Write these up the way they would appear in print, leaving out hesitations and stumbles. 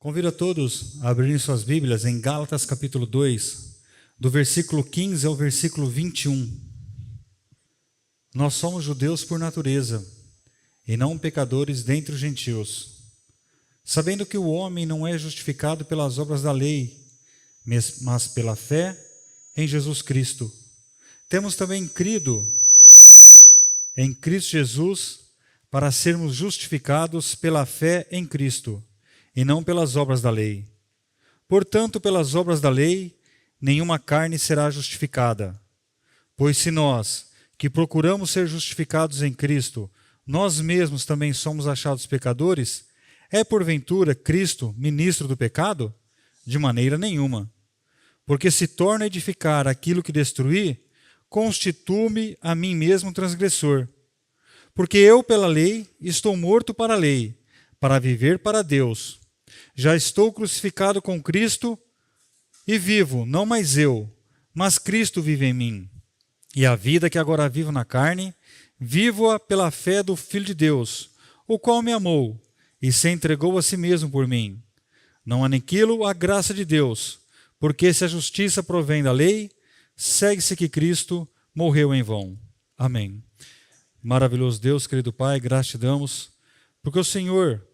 Convido a todos a abrirem suas Bíblias em Gálatas capítulo 2, do versículo 15 ao versículo 21. Nós somos judeus por natureza, e não pecadores dentre os gentios, sabendo que o homem não é justificado pelas obras da lei, mas pela fé em Jesus Cristo. Temos também crido em Cristo Jesus para sermos justificados pela fé em Cristo, e não pelas obras da lei. Portanto, pelas obras da lei, nenhuma carne será justificada. Pois se nós, que procuramos ser justificados em Cristo, nós mesmos também somos achados pecadores, é porventura Cristo ministro do pecado? De maneira nenhuma. Porque se torna a edificar aquilo que destruí, constituo-me a mim mesmo transgressor. Porque eu, pela lei, estou morto para a lei, para viver para Deus. Já estou crucificado com Cristo e vivo, não mais eu, mas Cristo vive em mim. E a vida que agora vivo na carne, vivo-a pela fé do Filho de Deus, o qual me amou e se entregou a si mesmo por mim. Não aniquilo a graça de Deus, porque se a justiça provém da lei, segue-se que Cristo morreu em vão. Amém. Maravilhoso Deus, querido Pai, graças te damos, porque o Senhor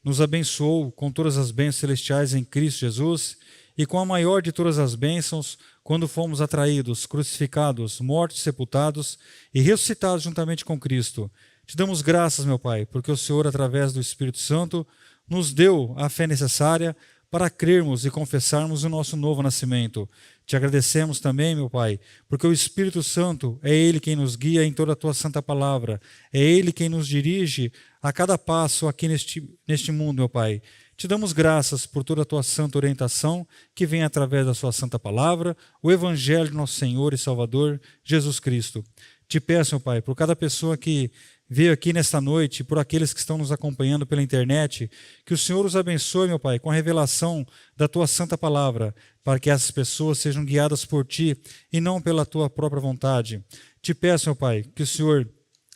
nos abençoou com todas as bênçãos celestiais em Cristo Jesus e com a maior de todas as bênçãos quando fomos atraídos, crucificados, mortos, sepultados e ressuscitados juntamente com Cristo. Te damos graças, meu Pai, porque o Senhor, através do Espírito Santo, nos deu a fé necessária para crermos e confessarmos o nosso novo nascimento. Te agradecemos também, meu Pai, porque o Espírito Santo é Ele quem nos guia em toda a Tua santa palavra. É Ele quem nos dirige a cada passo aqui neste mundo, meu Pai. Te damos graças por toda a Tua santa orientação que vem através da Sua santa palavra, o Evangelho de nosso Senhor e Salvador, Jesus Cristo. Te peço, meu Pai, por cada pessoa que veio aqui nesta noite, por aqueles que estão nos acompanhando pela internet, que o Senhor os abençoe, meu Pai, com a revelação da Tua santa palavra, para que essas pessoas sejam guiadas por Ti e não pela Tua própria vontade. Te peço, meu Pai, que o Senhor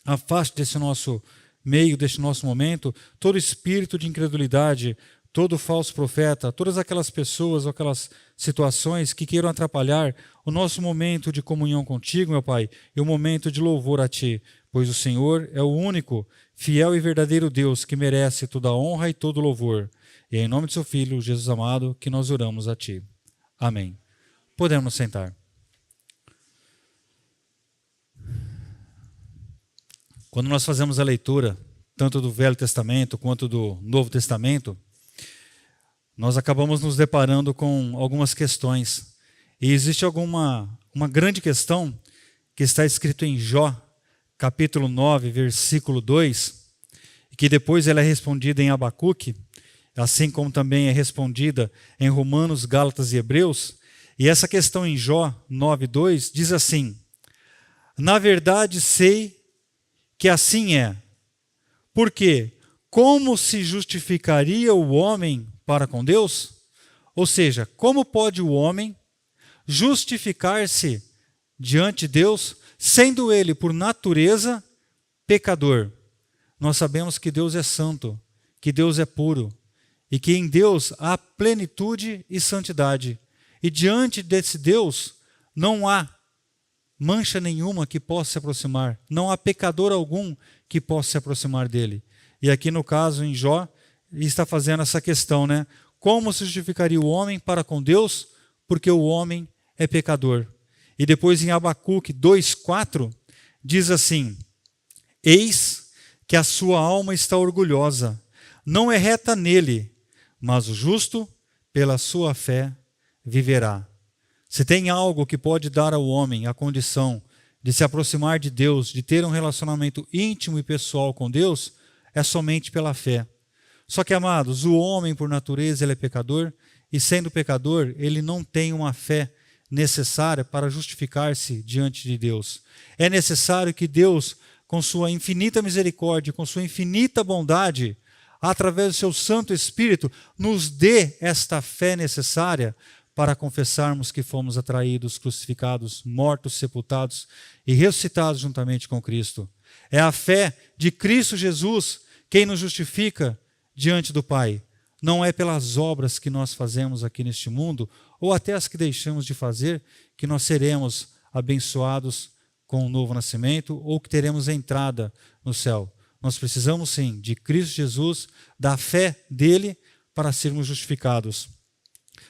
afaste desse nosso meio, deste nosso momento, todo espírito de incredulidade, todo falso profeta, todas aquelas pessoas ou aquelas situações que queiram atrapalhar o nosso momento de comunhão contigo, meu Pai, e o momento de louvor a Ti, pois o Senhor é o único, fiel e verdadeiro Deus que merece toda a honra e todo o louvor. E é em nome de seu Filho, Jesus amado, que nós oramos a Ti. Amém. Podemos nos sentar. Quando nós fazemos a leitura, tanto do Velho Testamento quanto do Novo Testamento, nós acabamos nos deparando com algumas questões. E existe uma grande questão que está escrito em Jó, capítulo 9, versículo 2, que depois ela é respondida em Abacuque, assim como também é respondida em Romanos, Gálatas e Hebreus. E essa questão em Jó 9, 2 diz assim: na verdade sei que assim é, porque como se justificaria o homem para com Deus? Ou seja, como pode o homem justificar-se diante de Deus, sendo ele, por natureza, pecador? Nós sabemos que Deus é santo, que Deus é puro, e que em Deus há plenitude e santidade. E diante desse Deus não há mancha nenhuma que possa se aproximar, não há pecador algum que possa se aproximar dele. E aqui no caso, em Jó, está fazendo essa questão, né? Como se justificaria o homem para com Deus? Porque o homem é pecador. E depois em Abacuque 2,4, diz assim: eis que a sua alma está orgulhosa, não é reta nele, mas o justo, pela sua fé, viverá. Se tem algo que pode dar ao homem a condição de se aproximar de Deus, de ter um relacionamento íntimo e pessoal com Deus, é somente pela fé. Só que, amados, o homem por natureza ele é pecador, e sendo pecador, ele não tem uma fé necessária para justificar-se diante de Deus. É necessário que Deus, com sua infinita misericórdia, com sua infinita bondade, através do seu Santo Espírito, nos dê esta fé necessária para confessarmos que fomos atraídos, crucificados, mortos, sepultados e ressuscitados juntamente com Cristo. É a fé de Cristo Jesus quem nos justifica diante do Pai. não é pelas obras que nós fazemos aqui neste mundo, ou até as que deixamos de fazer, que nós seremos abençoados com o novo nascimento, ou que teremos entrada no céu. Nós precisamos sim de Cristo Jesus, da fé dele, para sermos justificados.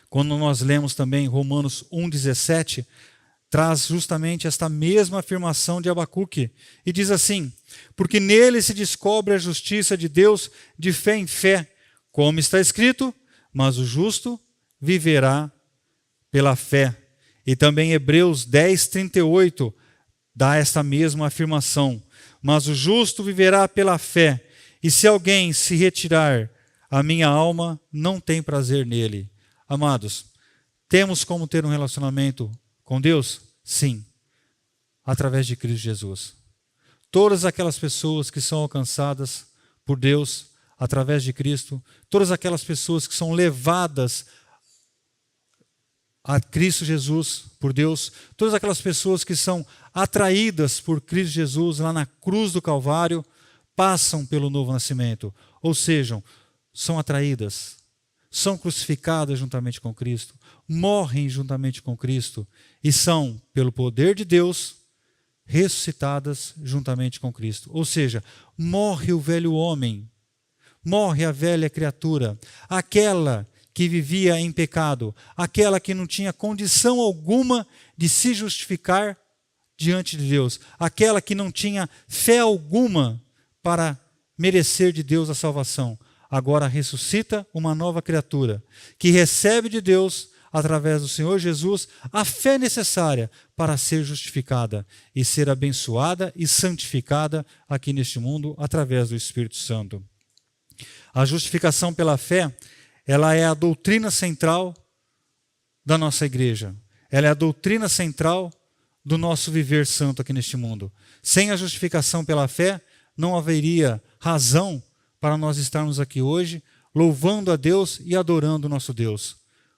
Quando nós lemos também Romanos 1,17, traz justamente esta mesma afirmação de Abacuque, e diz assim: porque nele se descobre a justiça de Deus de fé em fé, como está escrito, mas o justo viverá pela fé. E também Hebreus 10:38 dá esta mesma afirmação: mas o justo viverá pela fé, e se alguém se retirar, a minha alma não tem prazer nele. Amados, temos como ter um relacionamento com Deus? Sim, através de Cristo Jesus. Todas aquelas pessoas que são alcançadas por Deus através de Cristo, todas aquelas pessoas que são levadas a Cristo Jesus por Deus, todas aquelas pessoas que são atraídas por Cristo Jesus lá na cruz do Calvário, passam pelo novo nascimento, ou seja, são atraídas, são crucificadas juntamente com Cristo, morrem juntamente com Cristo e são, pelo poder de Deus, ressuscitadas juntamente com Cristo. Ou seja, morre o velho homem, morre a velha criatura, aquela que vivia em pecado, aquela que não tinha condição alguma de se justificar diante de Deus, aquela que não tinha fé alguma para merecer de Deus a salvação. Agora ressuscita uma nova criatura, que recebe de Deus, através do Senhor Jesus, a fé necessária para ser justificada e ser abençoada e santificada aqui neste mundo, através do Espírito Santo. A justificação pela fé, ela é a doutrina central da nossa igreja. Ela é a doutrina central do nosso viver santo aqui neste mundo. Sem a justificação pela fé, não haveria razão para nós estarmos aqui hoje, louvando a Deus e adorando o nosso Deus.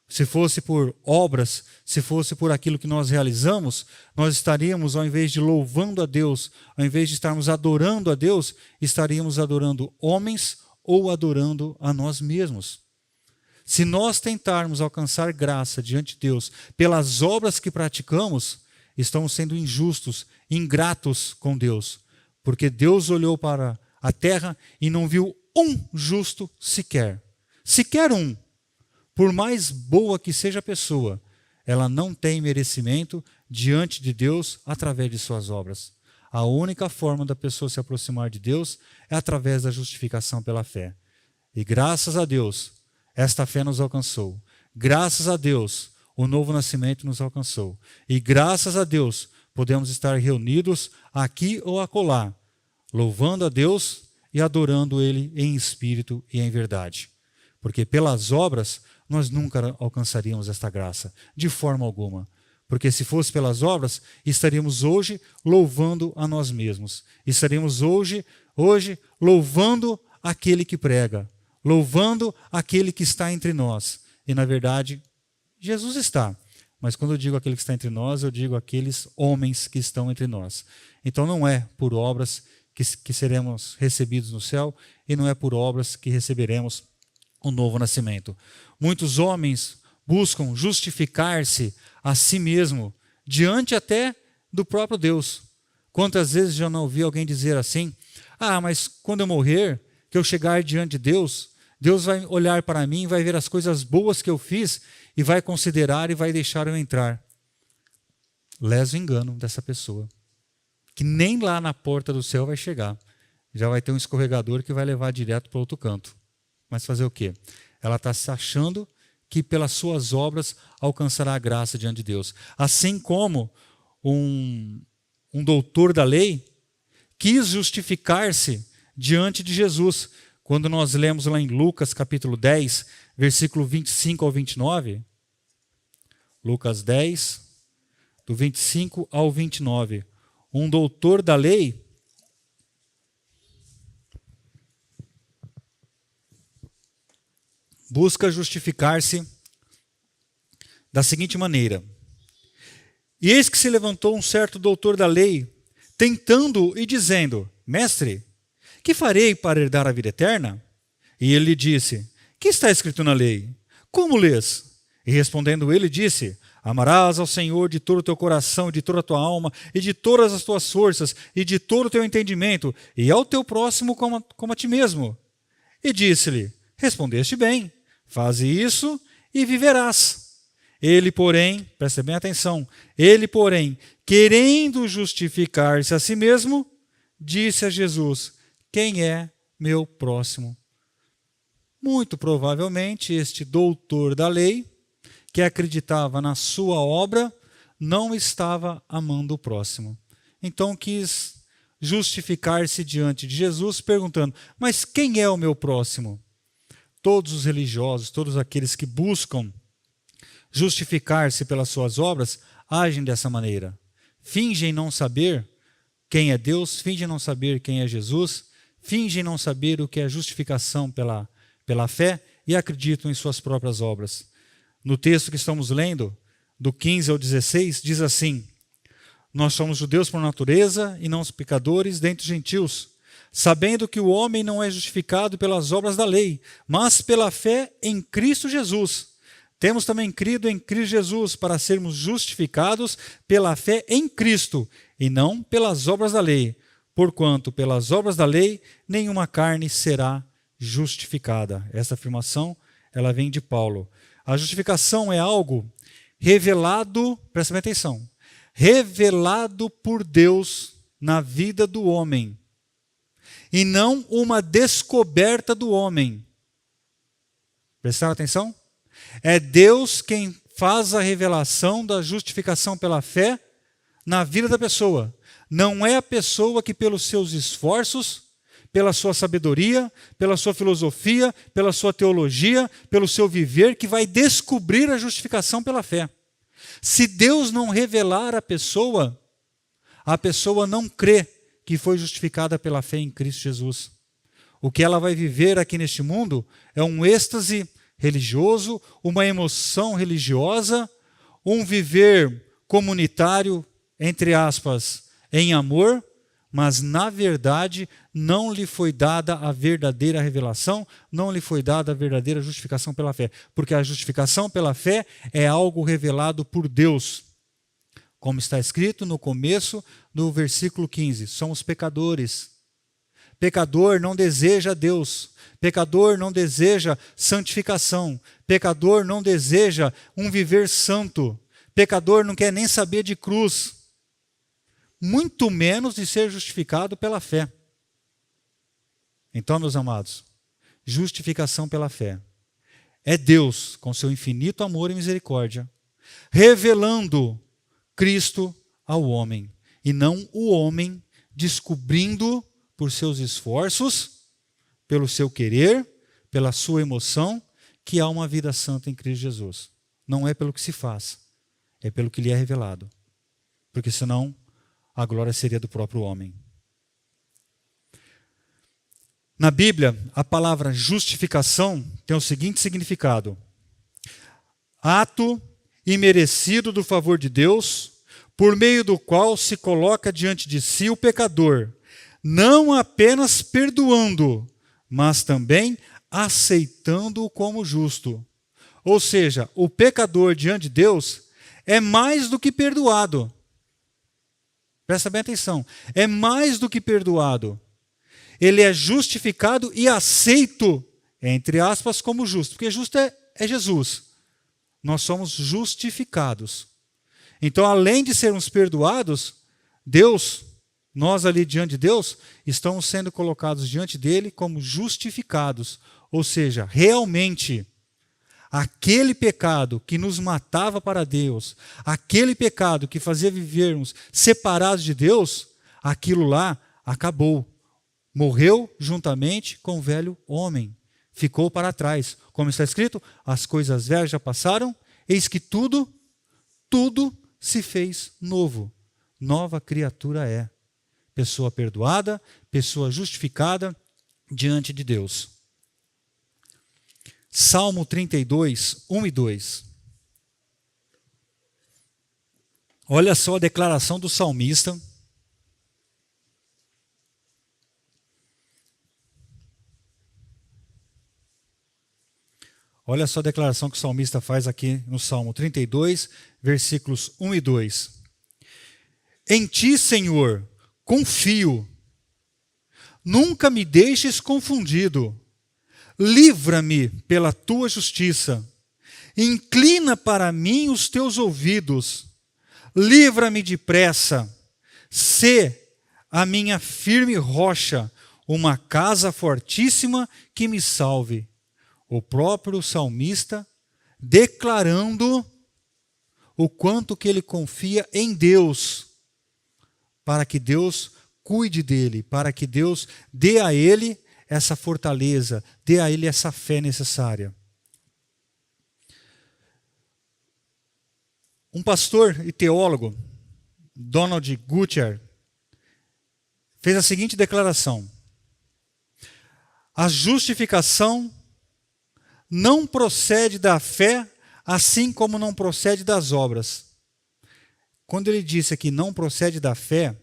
Se fosse por obras, se fosse por aquilo que nós realizamos, nós estaríamos, ao invés de louvando a Deus, ao invés de estarmos adorando a Deus, estaríamos adorando homens ou adorando a nós mesmos. Se nós tentarmos alcançar graça diante de Deus pelas obras que praticamos, estamos sendo injustos, ingratos com Deus, porque Deus olhou para a terra e não viu um justo sequer. Sequer um. Por mais boa que seja a pessoa, ela não tem merecimento diante de Deus através de suas obras. A única forma da pessoa se aproximar de Deus é através da justificação pela fé. E graças a Deus, esta fé nos alcançou. Graças a Deus, o novo nascimento nos alcançou. E graças a Deus, podemos estar reunidos aqui ou acolá, louvando a Deus e adorando Ele em espírito e em verdade. Porque pelas obras, nós nunca alcançaríamos esta graça, de forma alguma. Porque se fosse pelas obras, estaríamos hoje louvando a nós mesmos. Estaríamos hoje louvando aquele que prega, louvando aquele que está entre nós. E na verdade, Jesus está. Mas quando eu digo aquele que está entre nós, eu digo aqueles homens que estão entre nós. Então não é por obras que seremos recebidos no céu, e não é por obras que receberemos o novo nascimento. Muitos homens buscam justificar-se a si mesmo, diante até do próprio Deus. Quantas vezes já não ouvi alguém dizer assim: mas quando eu morrer, que eu chegar diante de Deus, Deus vai olhar para mim, vai ver as coisas boas que eu fiz e vai considerar e vai deixar eu entrar. Lesa o engano dessa pessoa, que nem lá na porta do céu vai chegar. Já vai ter um escorregador que vai levar direto para outro canto. Mas fazer o quê? Ela está se achando que pelas suas obras alcançará a graça diante de Deus. Assim como um doutor da lei quis justificar-se diante de Jesus. Quando nós lemos lá em Lucas capítulo 10, versículo 25 ao 29, Lucas 10, do 25 ao 29, um doutor da lei busca justificar-se da seguinte maneira: e eis que se levantou um certo doutor da lei, tentando-o e dizendo: Mestre, que farei para herdar a vida eterna? E ele lhe disse: que está escrito na lei? Como lês? E respondendo ele, disse: Amarás ao Senhor de todo o teu coração, de toda a tua alma, e de todas as tuas forças, e de todo o teu entendimento, e ao teu próximo como a ti mesmo. E disse-lhe: Respondeste bem, faze isso e viverás. Ele, porém, preste bem atenção, ele, porém, querendo justificar-se a si mesmo, disse a Jesus: Quem é meu próximo? Muito provavelmente este doutor da lei, que acreditava na sua obra, não estava amando o próximo. Então quis justificar-se diante de Jesus, perguntando: mas quem é o meu próximo? Todos os religiosos, todos aqueles que buscam justificar-se pelas suas obras, agem dessa maneira. Fingem não saber quem é Deus, fingem não saber quem é Jesus, fingem não saber o que é justificação pela fé e acreditam em suas próprias obras. No texto que estamos lendo, do 15 ao 16, diz assim: Nós somos judeus por natureza e não os pecadores dentre os gentios, sabendo que o homem não é justificado pelas obras da lei, mas pela fé em Cristo Jesus. Temos também crido em Cristo Jesus para sermos justificados pela fé em Cristo e não pelas obras da lei, porquanto pelas obras da lei nenhuma carne será justificada. Essa afirmação ela vem de Paulo. A justificação é algo revelado, presta bem atenção, revelado por Deus na vida do homem, e não uma descoberta do homem. Prestaram atenção? É Deus quem faz a revelação da justificação pela fé na vida da pessoa. Não é a pessoa que pelos seus esforços, pela sua sabedoria, pela sua filosofia, pela sua teologia, pelo seu viver, que vai descobrir a justificação pela fé. Se Deus não revelar a pessoa não crê que foi justificada pela fé em Cristo Jesus. O que ela vai viver aqui neste mundo é um êxtase religioso, uma emoção religiosa, um viver comunitário, entre aspas, em amor, mas na verdade não lhe foi dada a verdadeira revelação, não lhe foi dada a verdadeira justificação pela fé, porque a justificação pela fé é algo revelado por Deus. Como está escrito no começo do versículo 15, somos pecadores. Pecador não deseja Deus, pecador não deseja santificação, pecador não deseja um viver santo, pecador não quer nem saber de cruz, muito menos de ser justificado pela fé. Então, meus amados, justificação pela fé é Deus, com seu infinito amor e misericórdia, revelando Cristo ao homem, e não o homem descobrindo por seus esforços, pelo seu querer, pela sua emoção, que há uma vida santa em Cristo Jesus. Não é pelo que se faz, é pelo que lhe é revelado. Porque senão a glória seria do próprio homem. Na Bíblia, a palavra justificação tem o seguinte significado: ato imerecido do favor de Deus, por meio do qual se coloca diante de si o pecador, não apenas perdoando, mas também aceitando-o como justo. Ou seja, o pecador diante de Deus é mais do que perdoado. Presta bem atenção. É mais do que perdoado. Ele é justificado e aceito, entre aspas, como justo. Porque justo é Jesus. Nós somos justificados. Então, além de sermos perdoados, Deus, nós ali diante de Deus, estamos sendo colocados diante dele como justificados. Ou seja, realmente, aquele pecado que nos matava para Deus, aquele pecado que fazia vivermos separados de Deus, aquilo lá acabou. Morreu juntamente com o velho homem. Ficou para trás. Como está escrito, as coisas velhas já passaram, eis que tudo se fez novo. Nova criatura é. Pessoa perdoada, pessoa justificada diante de Deus. Salmo 32, 1 e 2. Olha só a declaração do salmista. Olha só a declaração que o salmista faz aqui no Salmo 32, versículos 1 e 2. Em ti, Senhor, confio. Nunca me deixes confundido. Livra-me pela tua justiça. Inclina para mim os teus ouvidos. Livra-me depressa. Sê a minha firme rocha, uma casa fortíssima que me salve. O próprio salmista declarando o quanto que ele confia em Deus, para que Deus cuide dele, para que Deus dê a ele essa fortaleza, dê a ele essa fé necessária. Um pastor e teólogo, Donald Guttier, fez a seguinte declaração: a justificação não procede da fé, assim como não procede das obras. Quando ele disse que não procede da fé,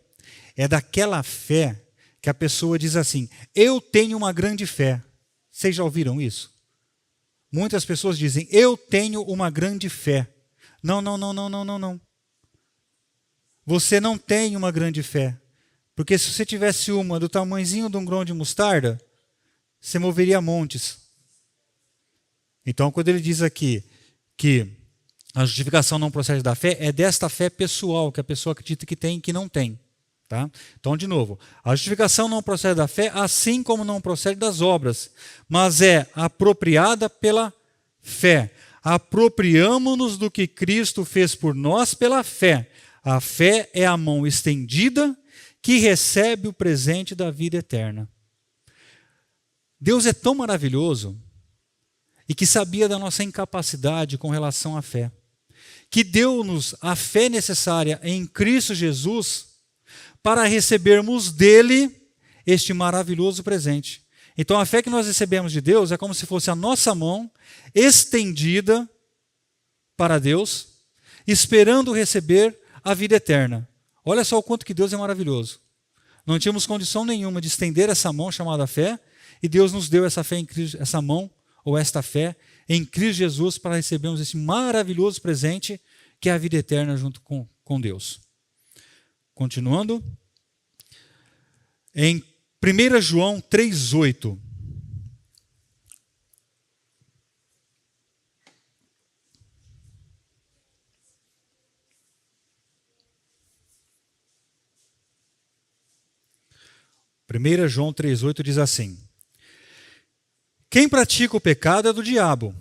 é daquela fé que a pessoa diz assim: eu tenho uma grande fé. Vocês já ouviram isso? Muitas pessoas dizem: eu tenho uma grande fé. Não. Você não tem uma grande fé. Porque se você tivesse uma do tamanhozinho de um grão de mostarda, você moveria montes. Então, quando ele diz aqui que a justificação não procede da fé, é desta fé pessoal que a pessoa acredita que tem e que não tem. Tá? Então, de novo, a justificação não procede da fé, assim como não procede das obras, mas é apropriada pela fé. Apropriamo-nos do que Cristo fez por nós pela fé. A fé é a mão estendida que recebe o presente da vida eterna. Deus é tão maravilhoso e que sabia da nossa incapacidade com relação à fé, que deu-nos a fé necessária em Cristo Jesus para recebermos dele este maravilhoso presente. Então a fé que nós recebemos de Deus é como se fosse a nossa mão estendida para Deus, esperando receber a vida eterna. Olha só o quanto que Deus é maravilhoso. Não tínhamos condição nenhuma de estender essa mão chamada fé, e Deus nos deu essa fé em Cristo, essa mão ou esta fé em Cristo Jesus para recebermos esse maravilhoso presente que é a vida eterna junto com Deus. Continuando, em 1 João 3,8. João 3,8 diz assim: quem pratica o pecado é do diabo,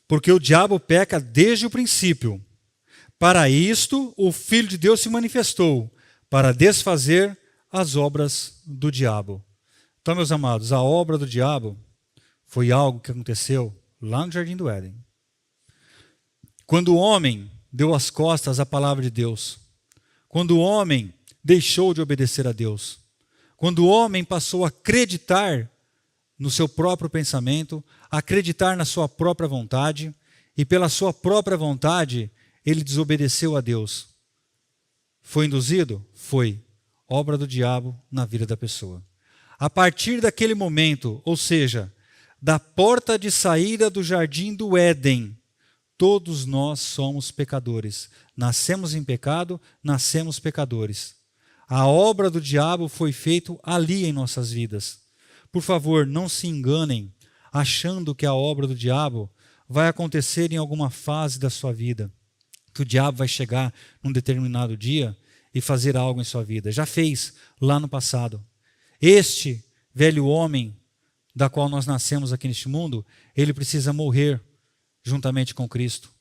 porque o diabo peca desde o princípio. Para isto o Filho de Deus se manifestou, para desfazer as obras do diabo. Então, meus amados, a obra do diabo foi algo que aconteceu lá no Jardim do Éden. Quando o homem deu as costas à palavra de Deus, quando o homem deixou de obedecer a Deus, quando o homem passou a acreditar no seu próprio pensamento, acreditar na sua própria vontade, e pela sua própria vontade ele desobedeceu a Deus. Foi induzido? Foi. Obra do diabo na vida da pessoa. A partir daquele momento, ou seja, da porta de saída do Jardim do Éden, todos nós somos pecadores. Nascemos em pecado, nascemos pecadores. A obra do diabo foi feita ali em nossas vidas. Por favor, não se enganem achando que a obra do diabo vai acontecer em alguma fase da sua vida, que o diabo vai chegar num determinado dia e fazer algo em sua vida. Já fez lá no passado. Este velho homem da qual nós nascemos aqui neste mundo, ele precisa morrer juntamente com Cristo,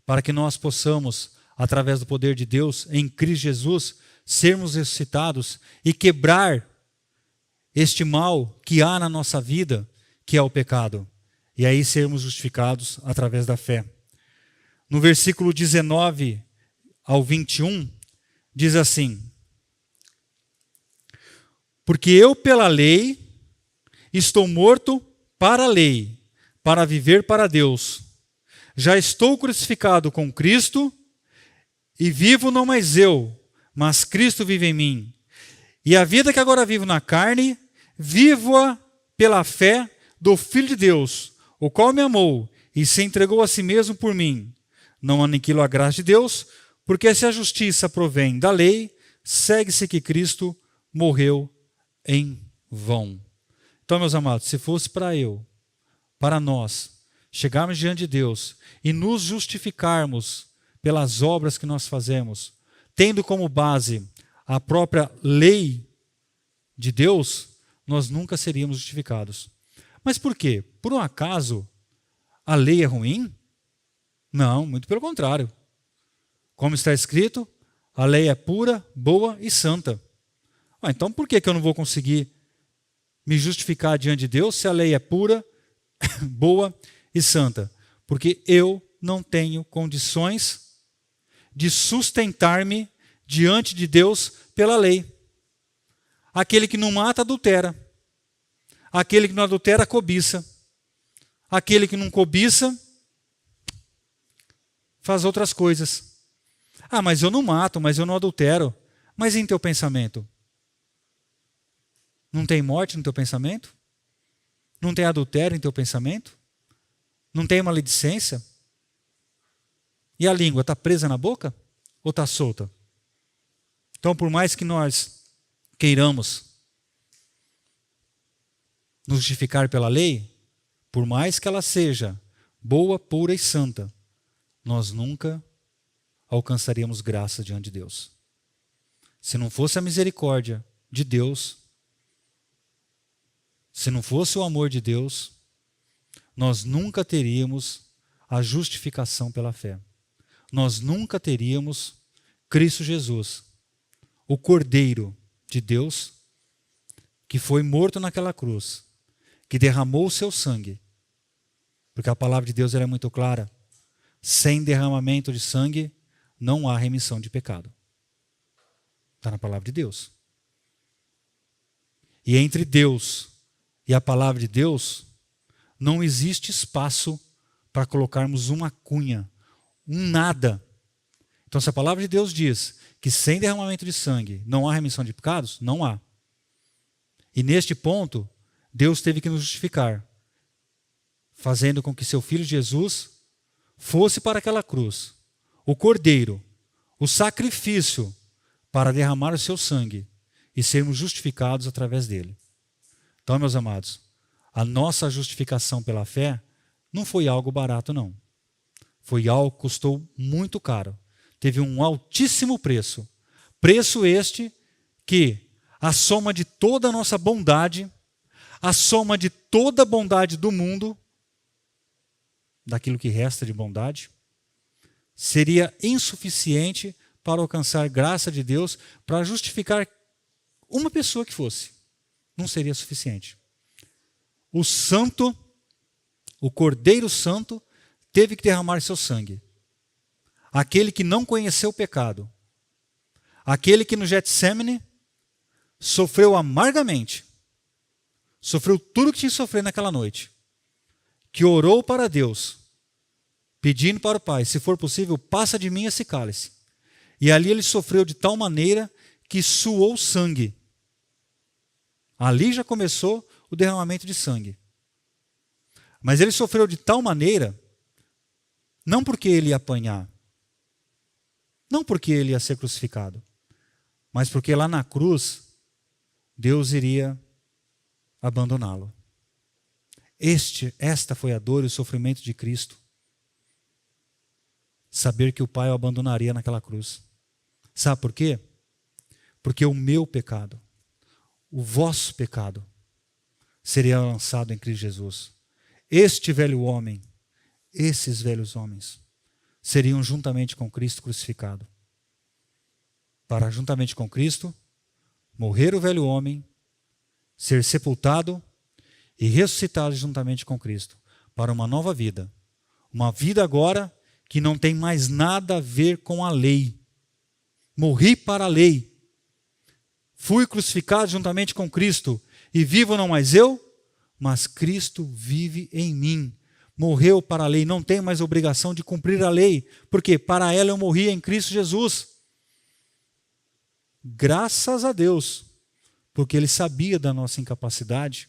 para que nós possamos, através do poder de Deus, em Cristo Jesus, sermos ressuscitados e quebrar este mal que há na nossa vida, que é o pecado, e aí sermos justificados através da fé. No versículo 19 ao 21, diz assim: porque eu pela lei estou morto para a lei, para viver para Deus. Já estou crucificado com Cristo, e vivo não mais eu, mas Cristo vive em mim. E a vida que agora vivo na carne, vivo-a pela fé do Filho de Deus, o qual me amou e se entregou a si mesmo por mim. Não aniquilo a graça de Deus, porque se a justiça provém da lei, segue-se que Cristo morreu em vão. Então, meus amados, se fosse para nós, chegarmos diante de Deus e nos justificarmos pelas obras que nós fazemos, tendo como base a própria lei de Deus, nós nunca seríamos justificados. Mas por quê? Por um acaso a lei é ruim? Não, muito pelo contrário. Como está escrito, a lei é pura, boa e santa. Então por que eu não vou conseguir me justificar diante de Deus se a lei é pura, boa e santa? Porque eu não tenho condições de sustentar-me diante de Deus pela lei. Aquele que não mata, adultera. Aquele que não adultera, cobiça. Aquele que não cobiça, faz outras coisas. Mas eu não mato, mas eu não adultero. Mas em teu pensamento? Não tem morte no teu pensamento? Não tem adultério em teu pensamento? Não tem maledicência? E a língua está presa na boca? Ou está solta? Então, por mais que nós queiramos nos justificar pela lei, por mais que ela seja boa, pura e santa, nós nunca alcançaríamos graça diante de Deus. Se não fosse a misericórdia de Deus, se não fosse o amor de Deus, nós nunca teríamos a justificação pela fé. Nós nunca teríamos Cristo Jesus, o Cordeiro de Deus, que foi morto naquela cruz, que derramou o seu sangue. Porque a palavra de Deus ela é muito clara. Sem derramamento de sangue, não há remissão de pecado. Está na palavra de Deus. E entre Deus e a palavra de Deus, não existe espaço para colocarmos uma cunha, um nada. Então, se a palavra de Deus diz que sem derramamento de sangue não há remissão de pecados, não há. E neste ponto, Deus teve que nos justificar, fazendo com que seu Filho Jesus fosse para aquela cruz, o Cordeiro, o sacrifício para derramar o seu sangue e sermos justificados através dele. Então, meus amados, a nossa justificação pela fé não foi algo barato, não. Foi algo que custou muito caro. Teve um altíssimo preço. Preço este que a soma de toda a nossa bondade, a soma de toda a bondade do mundo, daquilo que resta de bondade, seria insuficiente para alcançar graça de Deus, para justificar uma pessoa que fosse. Não seria suficiente. O santo, o Cordeiro Santo, teve que derramar seu sangue. Aquele que não conheceu o pecado. Aquele que no Getsemane sofreu amargamente. Sofreu tudo que tinha que sofrer naquela noite. Que orou para Deus, pedindo para o Pai, se for possível, passa de mim esse cálice. E ali ele sofreu de tal maneira que suou sangue. Ali já começou o derramamento de sangue. Mas ele sofreu de tal maneira, não porque ele ia apanhar, não porque ele ia ser crucificado, mas porque lá na cruz, Deus iria abandoná-lo. Esta foi a dor e o sofrimento de Cristo. Saber que o Pai o abandonaria naquela cruz. Sabe por quê? Porque o meu pecado, o vosso pecado, seria lançado em Cristo Jesus. Este velho homem, esses velhos homens, seriam juntamente com Cristo crucificado. Para juntamente com Cristo, morrer o velho homem, ser sepultado e ressuscitado juntamente com Cristo, para uma nova vida. Uma vida agora que não tem mais nada a ver com a lei. Morri para a lei. Fui crucificado juntamente com Cristo, e vivo não mais eu, mas Cristo vive em mim. Morreu para a lei, não tenho mais obrigação de cumprir a lei, porque para ela eu morri em Cristo Jesus. Graças a Deus, porque Ele sabia da nossa incapacidade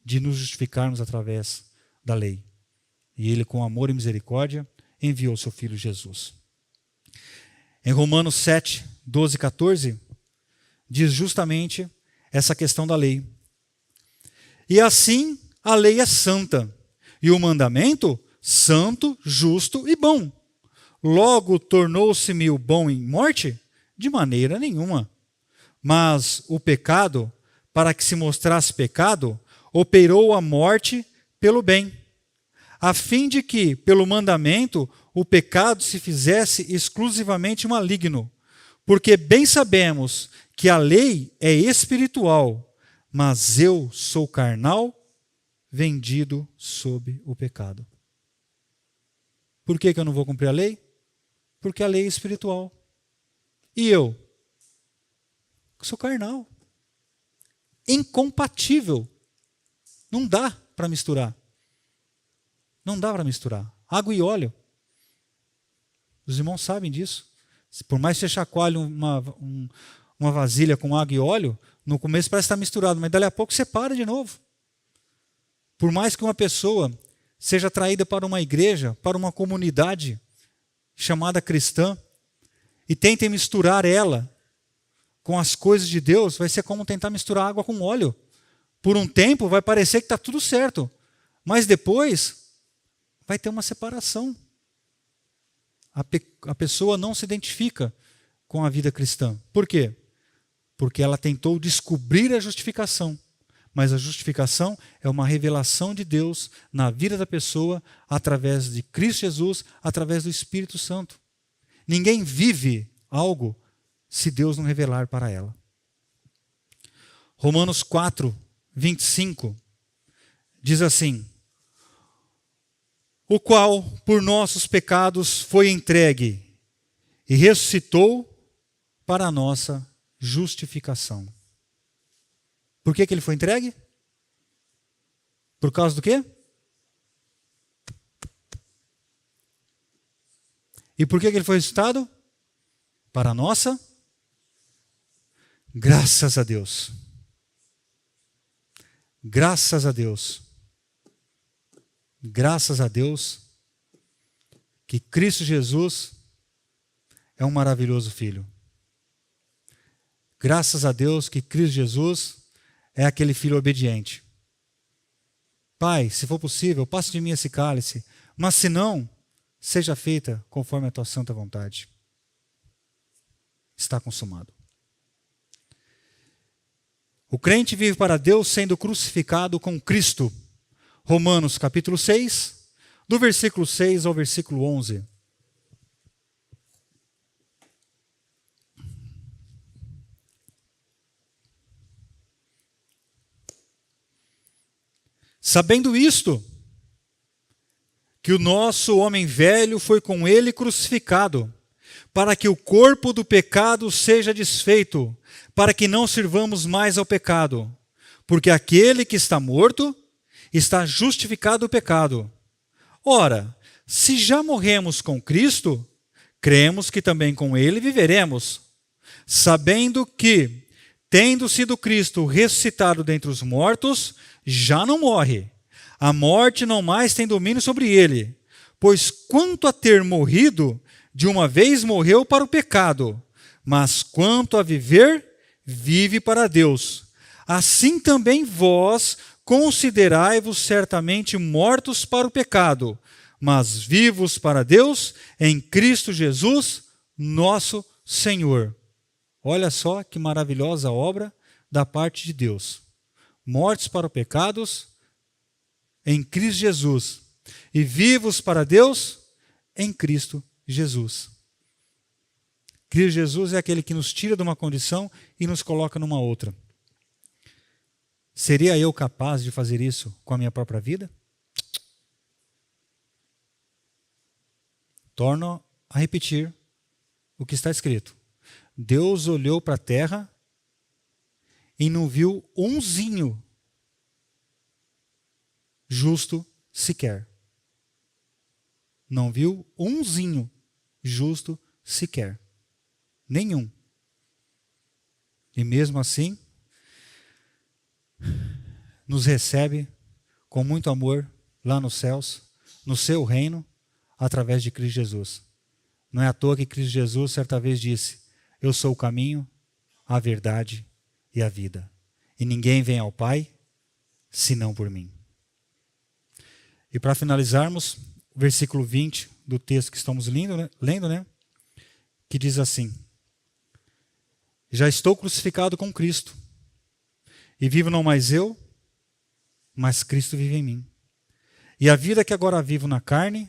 de nos justificarmos através da lei. E ele, com amor e misericórdia, enviou seu Filho Jesus. Em Romanos 7, 12 e 14, diz justamente essa questão da lei. E assim a lei é santa, e o mandamento santo, justo e bom. Logo tornou-se-me o bom em morte? De maneira nenhuma. Mas o pecado, para que se mostrasse pecado, operou a morte pelo bem, a fim de que, pelo mandamento, o pecado se fizesse exclusivamente maligno. Porque bem sabemos que a lei é espiritual, mas eu sou carnal, vendido sob o pecado. Por que eu não vou cumprir a lei? Porque a lei é espiritual. E eu? Sou carnal. Incompatível. Não dá para misturar. Não dá para misturar. Água e óleo. Os irmãos sabem disso. Por mais que você chacoalhe uma vasilha com água e óleo, no começo parece estar misturado, mas dali a pouco separa de novo. Por mais que uma pessoa seja atraída para uma igreja, para uma comunidade chamada cristã, e tentem misturar ela com as coisas de Deus, vai ser como tentar misturar água com óleo. Por um tempo vai parecer que está tudo certo, mas depois vai ter uma separação. A pessoa não se identifica com a vida cristã. Por quê? Porque ela tentou descobrir a justificação. Mas a justificação é uma revelação de Deus na vida da pessoa através de Cristo Jesus, através do Espírito Santo. Ninguém vive algo se Deus não revelar para ela. Romanos 4, 25 diz assim: o qual por nossos pecados foi entregue e ressuscitou para a nossa justificação. Por que ele foi entregue? Por causa do quê? E por que ele foi ressuscitado? Para a nossa graças a Deus. Graças a Deus. Graças a Deus que Cristo Jesus é um maravilhoso Filho. Graças a Deus que Cristo Jesus é aquele Filho obediente. Pai, se for possível, passe de mim esse cálice, mas se não, seja feita conforme a tua santa vontade. Está consumado. O crente vive para Deus sendo crucificado com Cristo. Romanos capítulo 6, do versículo 6 ao versículo 11. Sabendo isto, que o nosso homem velho foi com ele crucificado, para que o corpo do pecado seja desfeito, para que não sirvamos mais ao pecado. Porque aquele que está morto está justificado do pecado. Ora, se já morremos com Cristo, cremos que também com ele viveremos, sabendo que, tendo sido Cristo ressuscitado dentre os mortos, já não morre. A morte não mais tem domínio sobre ele. Pois quanto a ter morrido, de uma vez morreu para o pecado. Mas quanto a viver, vive para Deus. Assim também vós considerai-vos certamente mortos para o pecado, mas vivos para Deus em Cristo Jesus, nosso Senhor. Olha só que maravilhosa obra da parte de Deus. Mortos para os pecados em Cristo Jesus e vivos para Deus em Cristo Jesus. Cristo Jesus é aquele que nos tira de uma condição e nos coloca numa outra. Seria eu capaz de fazer isso com a minha própria vida? Torno a repetir o que está escrito. Deus olhou para a terra e não viu umzinho justo sequer. Não viu umzinho justo sequer. Nenhum. E mesmo assim, nos recebe com muito amor lá nos céus, no seu reino através de Cristo Jesus. Não é à toa que Cristo Jesus certa vez disse: eu sou o caminho, a verdade e a vida. E ninguém vem ao Pai senão por mim. E para finalizarmos, o versículo 20 do texto que estamos lendo, né? Que diz assim: já estou crucificado com Cristo, e vivo não mais eu, mas Cristo vive em mim. E a vida que agora vivo na carne,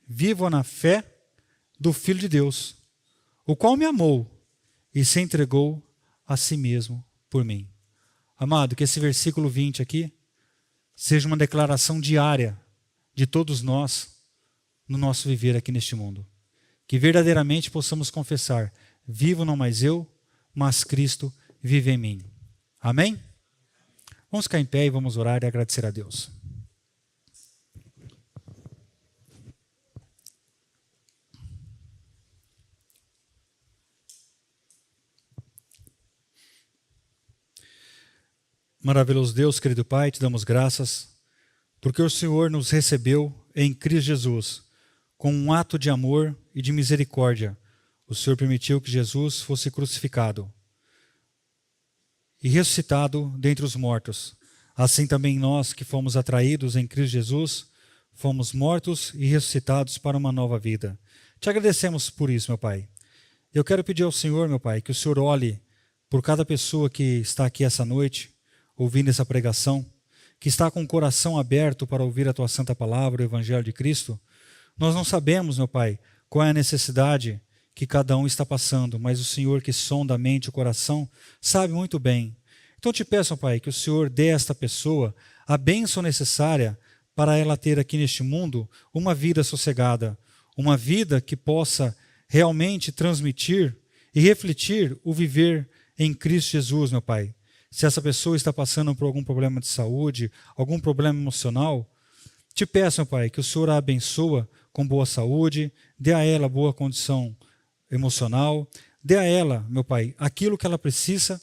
vivo na fé do Filho de Deus, o qual me amou e se entregou a si mesmo por mim. Amado, que esse versículo 20 aqui seja uma declaração diária de todos nós no nosso viver aqui neste mundo. Que verdadeiramente possamos confessar: vivo não mais eu, mas Cristo vive em mim. Amém? Vamos ficar em pé e vamos orar e agradecer a Deus. Maravilhoso Deus, querido Pai, te damos graças, porque o Senhor nos recebeu em Cristo Jesus, com um ato de amor e de misericórdia. O Senhor permitiu que Jesus fosse crucificado e ressuscitado dentre os mortos. Assim também nós que fomos atraídos em Cristo Jesus, fomos mortos e ressuscitados para uma nova vida. Te agradecemos por isso, meu Pai. Eu quero pedir ao Senhor, meu Pai, que o Senhor olhe por cada pessoa que está aqui essa noite, ouvindo essa pregação, que está com o coração aberto para ouvir a Tua Santa Palavra, o Evangelho de Cristo. Nós não sabemos, meu Pai, qual é a necessidade que cada um está passando, mas o Senhor que sonda a mente e o coração sabe muito bem. Então te peço, Pai, que o Senhor dê a esta pessoa a bênção necessária para ela ter aqui neste mundo uma vida sossegada, uma vida que possa realmente transmitir e refletir o viver em Cristo Jesus, meu Pai. Se essa pessoa está passando por algum problema de saúde, algum problema emocional, te peço, meu Pai, que o Senhor a abençoa com boa saúde, dê a ela boa condição emocional, dê a ela, meu Pai, aquilo que ela precisa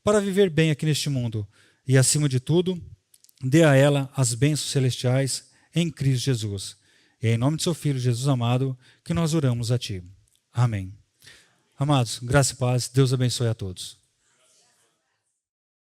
para viver bem aqui neste mundo. E, acima de tudo, dê a ela as bênçãos celestiais em Cristo Jesus. E é em nome de seu Filho, Jesus amado, que nós oramos a Ti. Amém. Amados, graça e paz, Deus abençoe a todos.